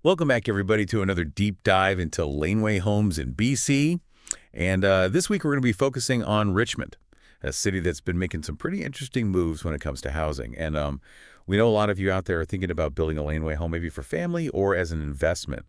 Welcome back, everybody, to another deep dive into Laneway Homes in BC. And this week, we're going to be focusing on Richmond, a city that's been making some pretty interesting moves when it comes to housing. And we know a lot of you out there are thinking about building a laneway home, maybe for family or as an investment.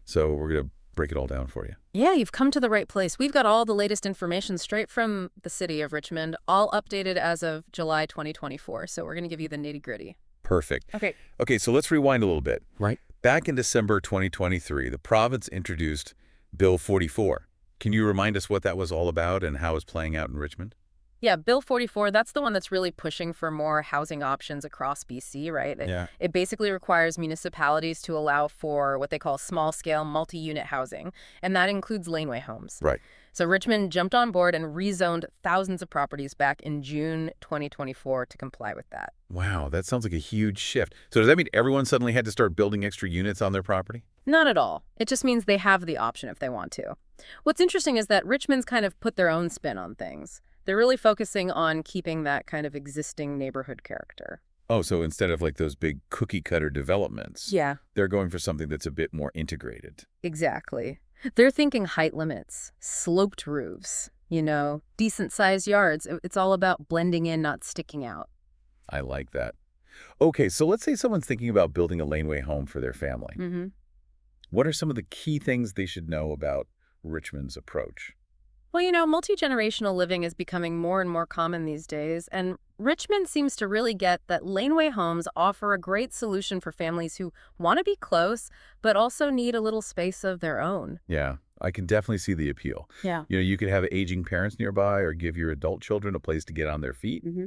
So we're going to break it all down for you. Yeah, you've come to the right place. We've got all the latest information straight from the city of Richmond, all updated as of July 2024. So we're going to give you the nitty-gritty. Perfect. Okay. Okay, so let's rewind a little bit. Right. Back in December 2023, the province introduced Bill 44. Can you remind us what that was all about and how it's playing out in Richmond? Yeah, Bill 44, that's the one that's really pushing for more housing options across BC, right? Yeah. It basically requires municipalities to allow for what they call small-scale multi-unit housing, and that includes laneway homes. Right. So Richmond jumped on board and rezoned thousands of properties back in June 2024 to comply with that. Wow, that sounds like a huge shift. So does that mean everyone suddenly had to start building extra units on their property? Not at all. It just means they have the option if they want to. What's interesting is that Richmond's kind of put their own spin on things. They're really focusing on keeping that kind of existing neighborhood character. Oh, so instead of like those big cookie-cutter developments, Yeah, they're going for something that's a bit more integrated. exactly. They're thinking height limits, sloped roofs, decent-sized yards. It's all about blending in, not sticking out. I like that. Okay, so let's say someone's thinking about building a laneway home for their family. hmm What are some of the key things they should know about Richmond's approach? Well, multi-generational living is becoming more and more common these days, and Richmond seems to really get that laneway homes offer a great solution for families who want to be close, but also need a little space of their own. Yeah, I can definitely see the appeal. Yeah. You could have aging parents nearby or give your adult children a place to get on their feet, hmm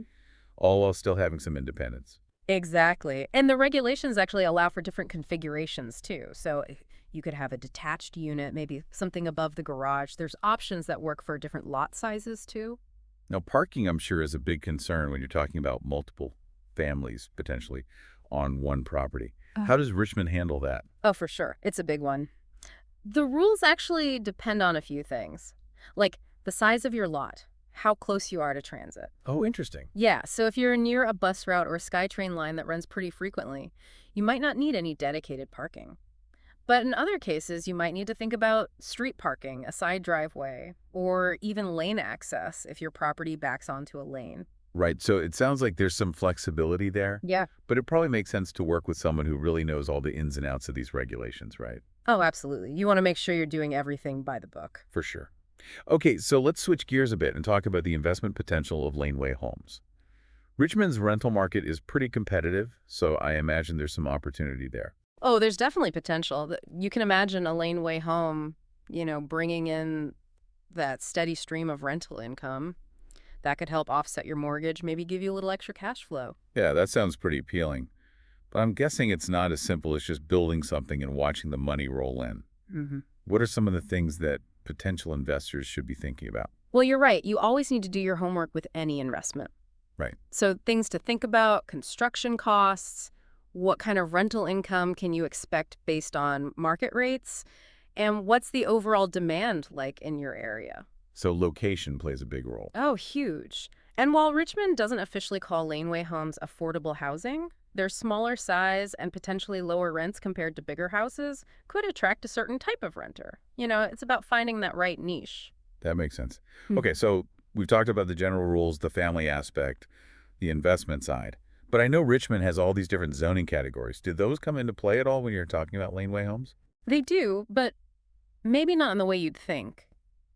all while still having some independence. Exactly. And the regulations actually allow for different configurations too. So you could have a detached unit, maybe something above the garage. There's options that work for different lot sizes too. Now, parking, I'm sure, is a big concern when you're talking about multiple families potentially on one property. How does Richmond handle that? Oh, for sure. It's a big one. The rules actually depend on a few things, like the size of your lot, how close you are to transit. Oh, interesting. Yeah, so if you're near a bus route or a SkyTrain line that runs pretty frequently, you might not need any dedicated parking. But in other cases, you might need to think about street parking, a side driveway, or even lane access if your property backs onto a lane. Right. So it sounds like there's some flexibility there, Yeah. but it probably makes sense to work with someone who really knows all the ins and outs of these regulations, right? Oh, absolutely. You want to make sure you're doing everything by the book. For sure. Okay, so let's switch gears a bit and talk about the investment potential of laneway homes. Richmond's rental market is pretty competitive, so I imagine there's some opportunity there. Oh, there's definitely potential. You can imagine a laneway home, bringing in that steady stream of rental income. That could help offset your mortgage, maybe give you a little extra cash flow. Yeah, that sounds pretty appealing. But I'm guessing it's not as simple as just building something and watching the money roll in. hmm What are some of the things that potential investors should be thinking about? Well, you're right. You always need to do your homework with any investment. Right. So things to think about, construction costs, what kind of rental income can you expect based on market rates, and what's the overall demand like in your area? So location plays a big role. Oh, huge. And while Richmond doesn't officially call laneway homes affordable housing, their smaller size and potentially lower rents compared to bigger houses could attract a certain type of renter. It's about finding that right niche. That makes sense. Hmm. Okay, so we've talked about the general rules, the family aspect, the investment side. But I know Richmond has all these different zoning categories. Do those come into play at all when you're talking about laneway homes? They do, but maybe not in the way you'd think.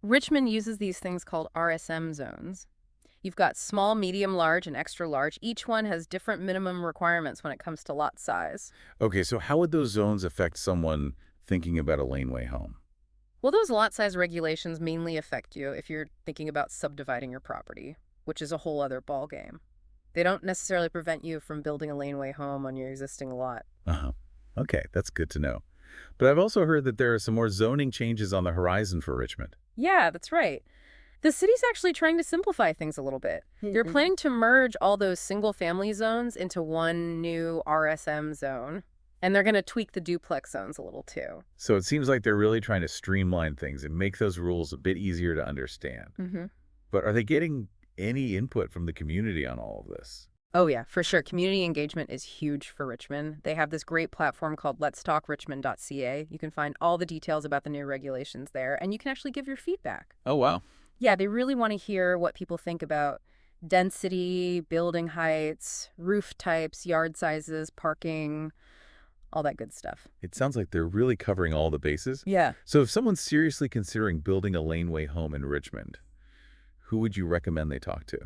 Richmond uses these things called RSM zones. You've got small, medium, large, and extra large. Each one has different minimum requirements when it comes to lot size. Okay, so how would those zones affect someone thinking about a laneway home? Well, those lot size regulations mainly affect you if you're thinking about subdividing your property, which is a whole other ballgame. They don't necessarily prevent you from building a laneway home on your existing lot. Uh-huh. Okay, that's good to know. But I've also heard that there are some more zoning changes on the horizon for Richmond. Yeah, that's right. The city's actually trying to simplify things a little bit. They're Mhm. planning to merge all those single-family zones into one new RSM zone, and they're going to tweak the duplex zones a little too. So it seems like they're really trying to streamline things and make those rules a bit easier to understand. hmm But are they getting any input from the community on all of this? Oh, yeah, for sure. Community engagement is huge for Richmond. They have this great platform called letstalkrichmond.ca. You can find all the details about the new regulations there, and you can actually give your feedback. Oh, wow. Yeah, they really want to hear what people think about density, building heights, roof types, yard sizes, parking, all that good stuff. It sounds like they're really covering all the bases. Yeah. So if someone's seriously considering building a laneway home in Richmond, who would you recommend they talk to?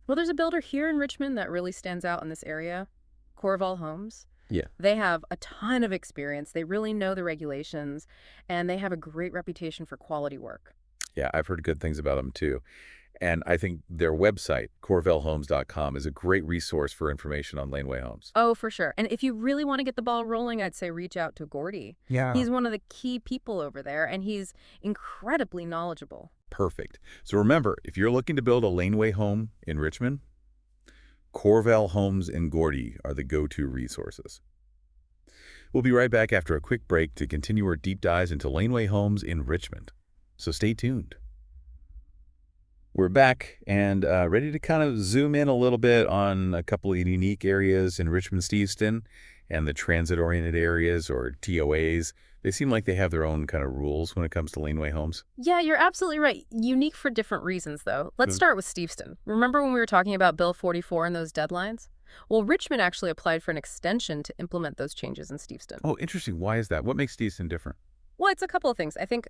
Well, there's a builder here in Richmond that really stands out in this area, Corval Homes. Yeah. They have a ton of experience. They really know the regulations, and they have a great reputation for quality work. Yeah, I've heard good things about them too. And I think their website, corvellhomes.com, is a great resource for information on laneway homes. Oh, for sure. And if you really want to get the ball rolling, I'd say reach out to Gordy. Yeah. He's one of the key people over there, and he's incredibly knowledgeable. Perfect. So remember, if you're looking to build a laneway home in Richmond, Corvell Homes and Gordy are the go-to resources. We'll be right back after a quick break to continue our deep dives into laneway homes in Richmond. So stay tuned. We're back and ready to kind of zoom in a little bit on a couple of unique areas in Richmond-Steveston and the transit-oriented areas, or TOAs. They seem like they have their own kind of rules when it comes to laneway homes. Yeah, you're absolutely right. Unique for different reasons, though. Let's Mm. start with Steveston. Remember when we were talking about Bill 44 and those deadlines? Well, Richmond actually applied for an extension to implement those changes in Steveston. Oh, interesting. Why is that? What makes Steveston different? Well, it's a couple of things. I think,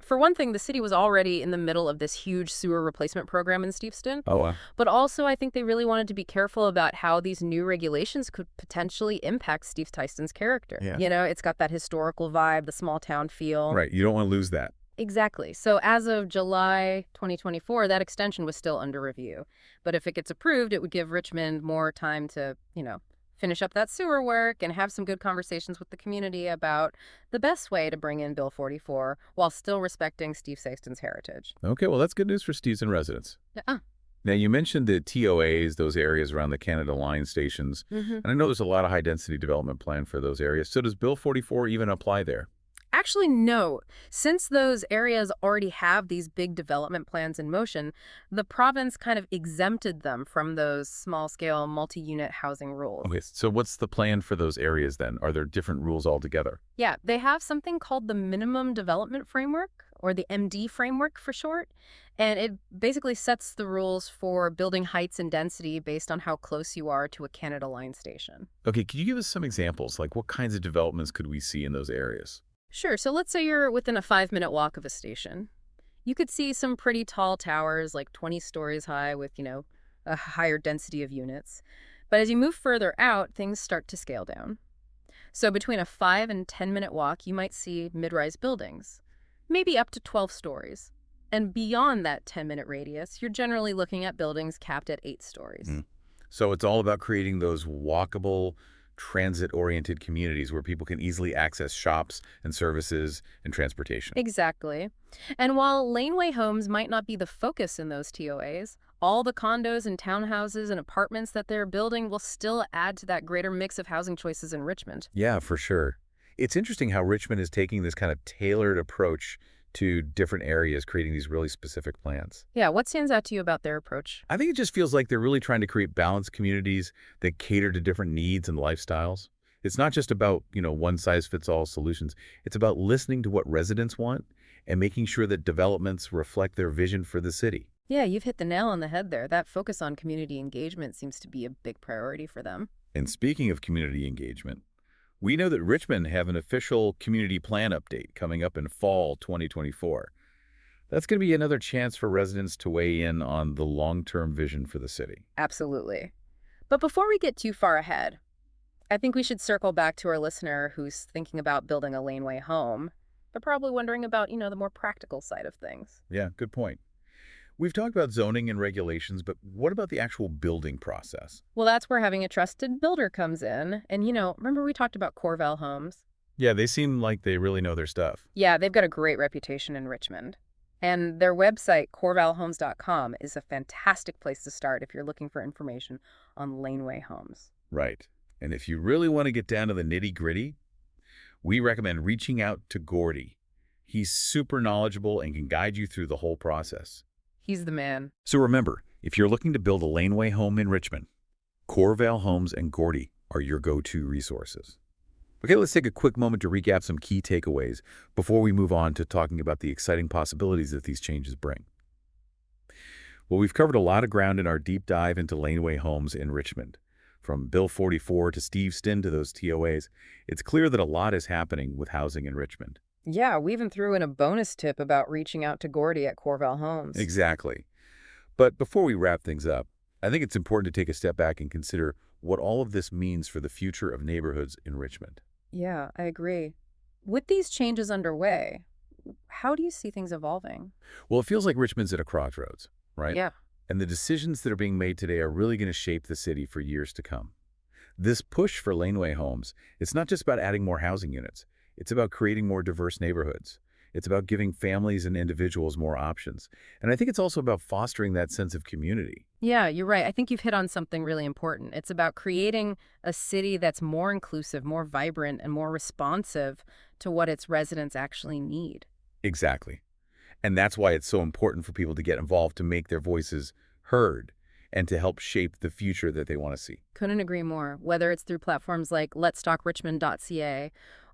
for one thing, the city was already in the middle of this huge sewer replacement program in Steveston. Oh, wow. But also, I think they really wanted to be careful about how these new regulations could potentially impact Steve Tyson's character. Yeah. You know, it's got that historical vibe, the small town feel. Right. You don't want to lose that. Exactly. So as of July 2024, that extension was still under review. But if it gets approved, it would give Richmond more time to, finish up that sewer work and have some good conversations with the community about the best way to bring in Bill 44 while still respecting Steve Sexton's heritage. Okay, well, that's good news for Steveston residents. Yeah. Now, you mentioned the TOAs, those areas around the Canada line stations. And I know there's a lot of high-density development planned for those areas. So does Bill 44 even apply there? Actually, no. Since those areas already have these big development plans in motion, the province kind of exempted them from those small-scale multi-unit housing rules. Okay, so what's the plan for those areas then? Are there different rules altogether? Yeah, they have something called the Minimum Development Framework, or the MD framework for short, and it basically sets the rules for building heights and density based on how close you are to a Canada line station. Okay, could you give us some examples? Like what kinds of developments could we see in those areas? Sure, so let's say you're within a 5-minute walk of a station. You could see some pretty tall towers, like 20 stories high with, a higher density of units. But as you move further out, things start to scale down. So between a 5 and 10-minute walk, you might see mid-rise buildings, maybe up to 12 stories. And beyond that 10-minute radius, you're generally looking at buildings capped at 8 stories. So it's all about creating those walkable, transit-oriented communities where people can easily access shops and services and transportation. Exactly. And while laneway homes might not be the focus in those TOAs, all the condos and townhouses and apartments that they're building will still add to that greater mix of housing choices in Richmond. Yeah, for sure. It's interesting how Richmond is taking this kind of tailored approach to different areas, creating these really specific plans. Yeah, what stands out to you about their approach? I think it just feels like they're really trying to create balanced communities that cater to different needs and lifestyles. It's not just about, one-size-fits-all solutions. It's about listening to what residents want and making sure that developments reflect their vision for the city. Yeah, you've hit the nail on the head there. That focus on community engagement seems to be a big priority for them. And speaking of community engagement, we know that Richmond have an official community plan update coming up in fall 2024. That's going to be another chance for residents to weigh in on the long-term vision for the city. Absolutely. But before we get too far ahead, I think we should circle back to our listener who's thinking about building a laneway home, but probably wondering about, the more practical side of things. Yeah, good point. We've talked about zoning and regulations, but what about the actual building process? Well, that's where having a trusted builder comes in. And, remember we talked about Corval Homes? Yeah, they seem like they really know their stuff. Yeah, they've got a great reputation in Richmond. And their website, corvalhomes.com, is a fantastic place to start if you're looking for information on laneway homes. Right. And if you really want to get down to the nitty-gritty, we recommend reaching out to Gordy. He's super knowledgeable and can guide you through the whole process. He's the man. So remember, if you're looking to build a laneway home in Richmond, Corval Homes and Gordy are your go-to resources. Okay, let's take a quick moment to recap some key takeaways before we move on to talking about the exciting possibilities that these changes bring. Well, we've covered a lot of ground in our deep dive into Laneway Homes in Richmond. From Bill 44 to Steve Stinn to those TOAs, it's clear that a lot is happening with housing in Richmond. Yeah, we even threw in a bonus tip about reaching out to Gordy at Corval Homes. Exactly. But before we wrap things up, I think it's important to take a step back and consider what all of this means for the future of neighborhoods in Richmond. Yeah, I agree. With these changes underway, how do you see things evolving? Well, it feels like Richmond's at a crossroads, right? Yeah. And the decisions that are being made today are really going to shape the city for years to come. This push for laneway homes, it's not just about adding more housing units. It's about creating more diverse neighborhoods. It's about giving families and individuals more options. And I think it's also about fostering that sense of community. Yeah, you're right. I think you've hit on something really important. It's about creating a city that's more inclusive, more vibrant, and more responsive to what its residents actually need. Exactly. And that's why it's so important for people to get involved, to make their voices heard, and to help shape the future that they want to see. Couldn't agree more. Whether it's through platforms like letstalkrichmond.ca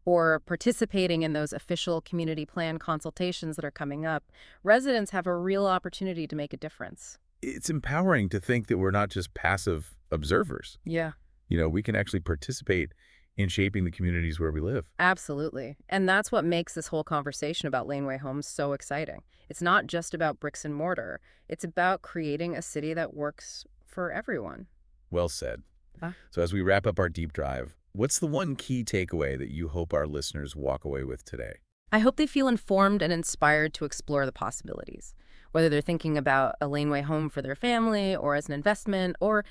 or participating in those official community plan consultations that are coming up, residents have a real opportunity to make a difference. It's empowering to think that we're not just passive observers. Yeah. We can actually participate in shaping the communities where we live. Absolutely. And that's what makes this whole conversation about laneway homes so exciting. It's not just about bricks and mortar. It's about creating a city that works for everyone. Well said. Huh? So as we wrap up our deep dive, what's the one key takeaway that you hope our listeners walk away with today? I hope they feel informed and inspired to explore the possibilities, whether they're thinking about a laneway home for their family or as an investment, or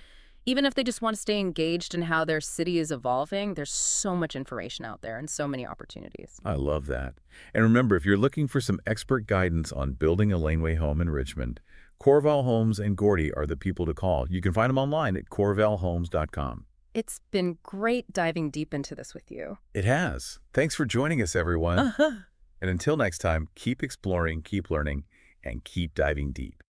even if they just want to stay engaged in how their city is evolving. There's so much information out there and so many opportunities. I love that. And remember, if you're looking for some expert guidance on building a laneway home in Richmond, Corval Homes and Gordy are the people to call. You can find them online at corvalhomes.com. It's been great diving deep into this with you. It has. Thanks for joining us, everyone. And until next time, keep exploring, keep learning, and keep diving deep.